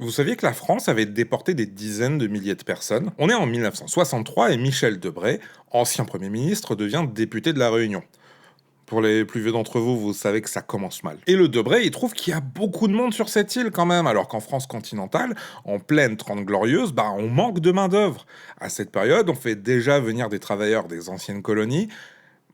Vous saviez que la France avait déporté des dizaines de milliers de personnes? On est en 1963 et Michel Debré, ancien Premier ministre, devient député de La Réunion. Pour les plus vieux d'entre vous, vous savez que ça commence mal. Et le Debré, il trouve qu'il y a beaucoup de monde sur cette île quand même, alors qu'en France continentale, en pleine Trente Glorieuses, on manque de main-d'œuvre. À cette période, on fait déjà venir des travailleurs des anciennes colonies,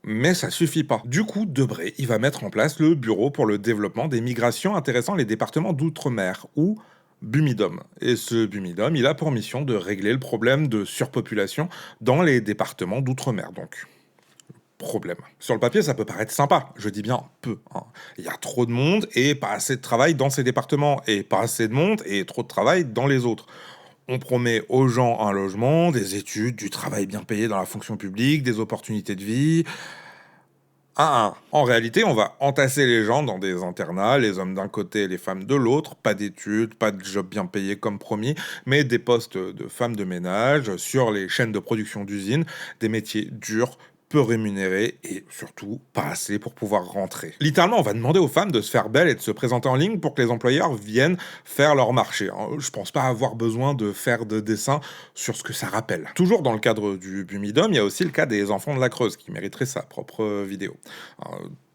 mais ça suffit pas. Du coup, Debré, il va mettre en place le Bureau pour le développement des migrations intéressant les départements d'outre-mer, ou Bumidum. Et ce Bumidum, il a pour mission de régler le problème de surpopulation dans les départements d'outre-mer, donc. Problème. Sur le papier, ça peut paraître sympa, je dis bien peu. Il y a trop de monde et pas assez de travail dans ces départements, et pas assez de monde et trop de travail dans les autres. On promet aux gens un logement, des études, du travail bien payé dans la fonction publique, des opportunités de vie. En réalité, on va entasser les gens dans des internats, les hommes d'un côté et les femmes de l'autre, pas d'études, pas de job bien payé comme promis, mais des postes de femmes de ménage sur les chaînes de production d'usines, des métiers durs, peu rémunérés et surtout pas assez pour pouvoir rentrer. Littéralement, on va demander aux femmes de se faire belle et de se présenter en ligne pour que les employeurs viennent faire leur marché. Je pense pas avoir besoin de faire de dessins sur ce que ça rappelle. Toujours dans le cadre du Bumidum, il y a aussi le cas des enfants de la Creuse qui mériteraient sa propre vidéo.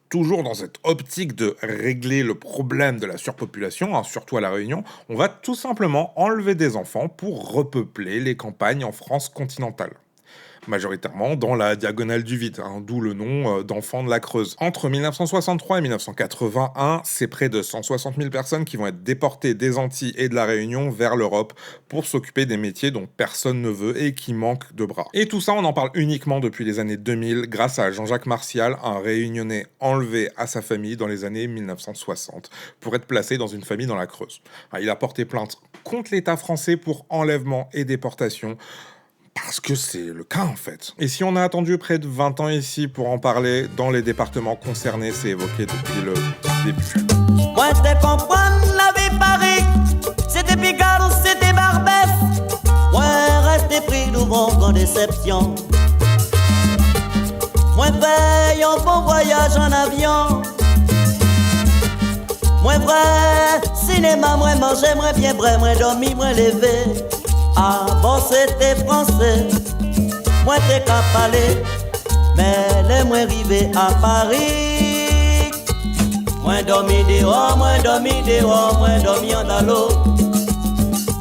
Toujours dans cette optique de régler le problème de la surpopulation, surtout à La Réunion, on va tout simplement enlever des enfants pour repeupler les campagnes en France continentale. Majoritairement dans la diagonale du vide, d'où le nom d'enfants de la Creuse. Entre 1963 et 1981, c'est près de 160 000 personnes qui vont être déportées des Antilles et de la Réunion vers l'Europe pour s'occuper des métiers dont personne ne veut et qui manquent de bras. Et tout ça, on en parle uniquement depuis les années 2000 grâce à Jean-Jacques Martial, un réunionnais enlevé à sa famille dans les années 1960 pour être placé dans une famille dans la Creuse. Il a porté plainte contre l'État français pour enlèvement et déportation. Parce que c'est le cas en fait. Et si on a attendu près de 20 ans ici pour en parler, dans les départements concernés, c'est évoqué depuis le début. Moi te comprendre la vie Paris, c'était Picard ou c'était Barbès. Moi rester pris devant en déception. Moi paye un bon voyage en avion. Moi vrai, cinéma, moi manger, moi bien vrai, moi dormir, moi lever. Bon c'était français, moi t'es qu'à parler, mais les moi arrivé à Paris. Moi dormi dehors, moi dormi dehors, moi dormi en l'eau.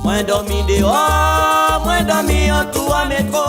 Moi dormi dehors, moi dormi en tout à métro.